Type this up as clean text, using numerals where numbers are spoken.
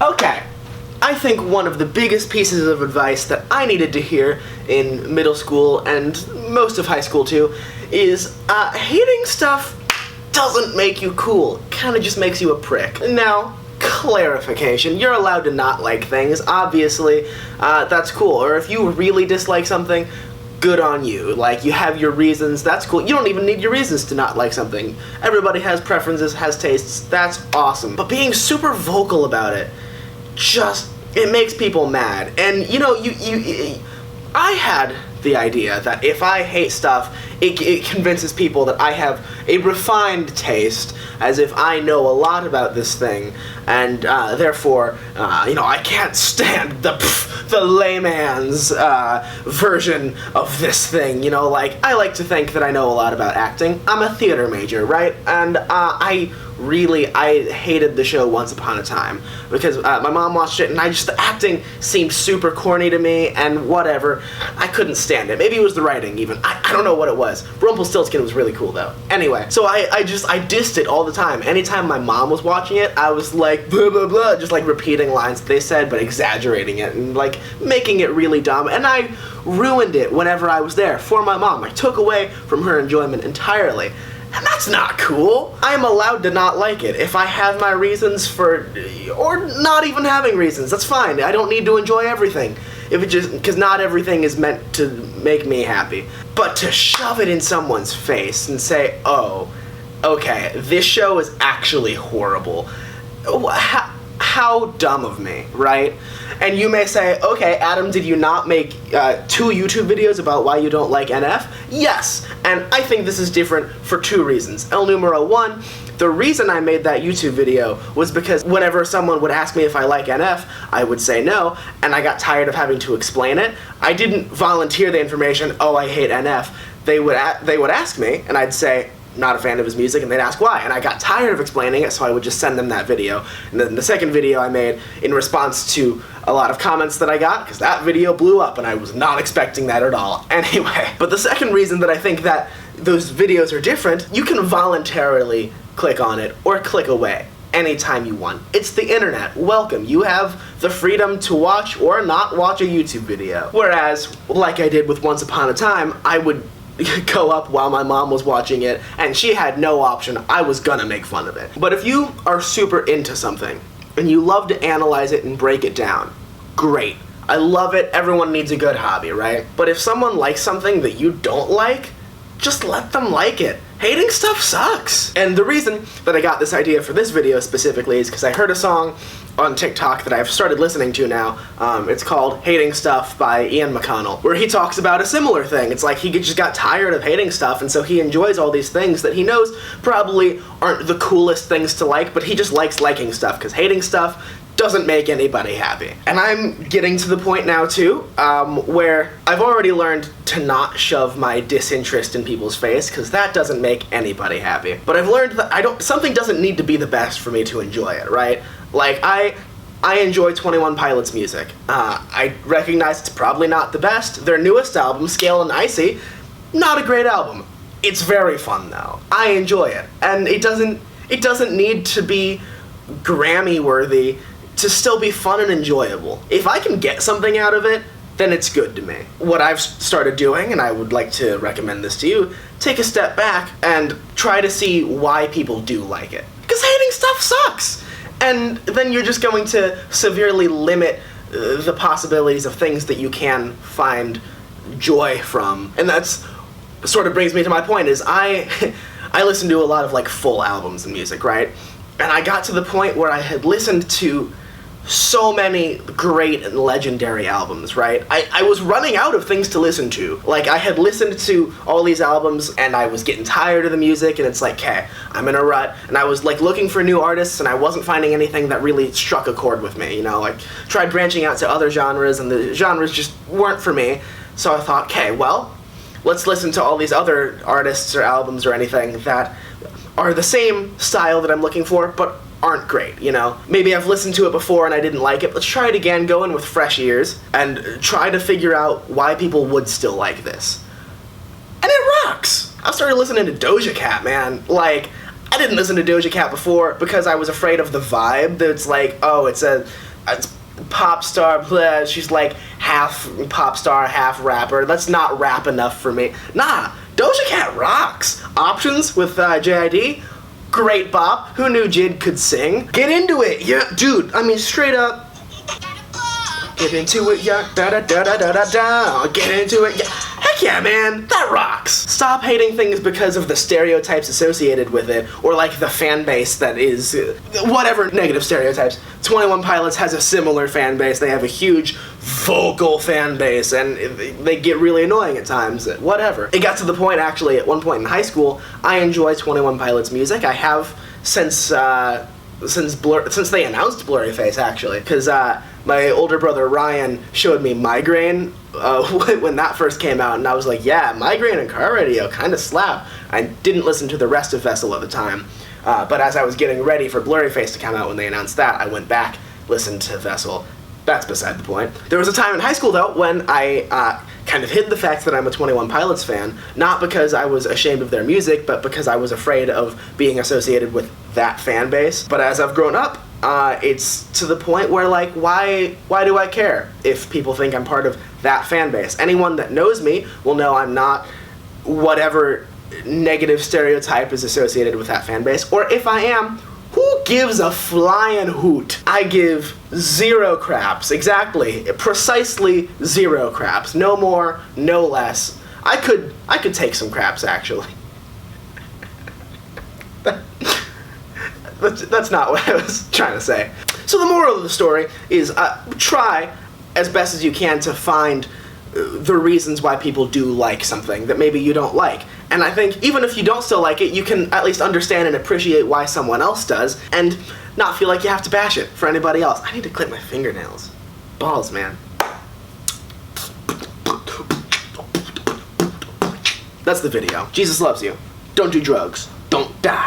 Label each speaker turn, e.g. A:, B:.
A: Okay, I think one of the biggest pieces of advice that I needed to hear in middle school and most of high school too is hating stuff doesn't make you cool. Kinda just makes you a prick. Now, clarification, you're allowed to not like things, obviously, that's cool. Or if you really dislike something, good on you. Like, you have your reasons, that's cool. You don't even need your reasons to not like something. Everybody has preferences, has tastes, that's awesome. But being super vocal about it, it makes people mad. And, you know, I had the idea that if I hate stuff, it convinces people that I have a refined taste, as if I know a lot about this thing, and therefore, you know, I can't stand the layman's version of this thing, you know, like, I like to think that I know a lot about acting. I'm a theater major, right? And I hated the show Once Upon a Time, because my mom watched it, and the acting seemed super corny to me, and whatever. I couldn't stand it. Maybe it was the writing, even. I don't know what it was. Rumpelstiltskin was really cool, though. Anyway, so I dissed it all the time. Anytime my mom was watching it, I was like, blah, blah, blah, just like repeating lines that they said, but exaggerating it, and like making it really dumb, and I ruined it whenever I was there for my mom. I took away from her enjoyment entirely. And that's not cool. I am allowed to not like it. If I have my reasons for, or not even having reasons, that's fine. I don't need to enjoy everything. Because not everything is meant to make me happy. But to shove it in someone's face and say, oh, okay, this show is actually horrible. How dumb of me, right? And you may say, okay, Adam, did you not make 2 YouTube videos about why you don't like NF? Yes, and I think this is different for 2 reasons. El numero 1, the reason I made that YouTube video was because whenever someone would ask me if I like NF, I would say no, and I got tired of having to explain it. I didn't volunteer the information, oh, I hate NF. They would ask me, and I'd say, not a fan of his music, and they'd ask why, and I got tired of explaining it, so I would just send them that video. And then the second video I made in response to a lot of comments that I got, because that video blew up, and I was not expecting that at all. Anyway, but the second reason that I think that those videos are different, you can voluntarily click on it or click away anytime you want. It's the internet. Welcome. You have the freedom to watch or not watch a YouTube video. Whereas, like I did with Once Upon a Time, I would go up while my mom was watching it, and she had no option. I was gonna make fun of it. But if you are super into something, and you love to analyze it and break it down, great. I love it. Everyone needs a good hobby, right? But if someone likes something that you don't like, just let them like it. Hating stuff sucks. And the reason that I got this idea for this video specifically is because I heard a song on TikTok that I've started listening to now. It's called Hating Stuff by Ian McConnell, where he talks about a similar thing. It's like he just got tired of hating stuff, and so he enjoys all these things that he knows probably aren't the coolest things to like, but he just likes liking stuff, because hating stuff doesn't make anybody happy. And I'm getting to the point now too, where I've already learned to not shove my disinterest in people's face, because that doesn't make anybody happy. But I've learned that something doesn't need to be the best for me to enjoy it, right? Like, I enjoy 21 Pilots music. I recognize it's probably not the best. Their newest album, Scale and Icy, not a great album. It's very fun though. I enjoy it. And it doesn't need to be Grammy worthy to still be fun and enjoyable. If I can get something out of it, then it's good to me. What I've started doing, and I would like to recommend this to you, take a step back and try to see why people do like it. Because hating stuff sucks! And then you're just going to severely limit the possibilities of things that you can find joy from. And that's sort of brings me to my point, is I listen to a lot of like full albums of music, right? And I got to the point where I had listened to so many great and legendary albums, right? I was running out of things to listen to. Like, I had listened to all these albums, and I was getting tired of the music, and it's like, okay, I'm in a rut, and I was, like, looking for new artists, and I wasn't finding anything that really struck a chord with me, you know? Like, tried branching out to other genres, and the genres just weren't for me, so I thought, okay, well, let's listen to all these other artists or albums or anything that are the same style that I'm looking for, but aren't great, you know? Maybe I've listened to it before and I didn't like it. Let's try it again, go in with fresh ears, and try to figure out why people would still like this. And it rocks! I started listening to Doja Cat, man. Like, I didn't listen to Doja Cat before because I was afraid of the vibe. That's like, oh, it's pop star, blah. She's like half pop star, half rapper. That's not rap enough for me. Nah, Doja Cat rocks. Options with JID, great bop. Who knew Jid could sing? Get into it, yeah, dude. I mean, straight up. Get into it, yeah, da da da da da da da. Get into it, yeah. Heck yeah, man, that rocks. Stop hating things because of the stereotypes associated with it, or like the fan base that is, whatever negative stereotypes. 21 Pilots has a similar fan base. They have a huge vocal fan base, and they get really annoying at times. Whatever. It got to the point, actually, at one point in high school, I enjoy 21 Pilots music. I have since they announced Blurryface, actually, because my older brother Ryan showed me Migraine when that first came out, and I was like, yeah, Migraine and Car Radio kind of slap. I didn't listen to the rest of Vessel at the time, but as I was getting ready for Blurryface to come out when they announced that, I went back, listened to Vessel. That's beside the point. There was a time in high school, though, when I kind of hid the fact that I'm a 21 Pilots fan, not because I was ashamed of their music, but because I was afraid of being associated with that fan base. But as I've grown up, it's to the point where, like, why do I care if people think I'm part of that fan base? Anyone that knows me will know I'm not whatever negative stereotype is associated with that fan base, or if I am, who gives a flying hoot? I give zero craps. Exactly. Precisely zero craps. No more, no less. I could take some craps, actually. That's not what I was trying to say. So the moral of the story is try as best as you can to find the reasons why people do like something that maybe you don't like. And I think even if you don't still like it, you can at least understand and appreciate why someone else does, and not feel like you have to bash it for anybody else. I need to clip my fingernails. Balls, man. That's the video. Jesus loves you. Don't do drugs. Don't die.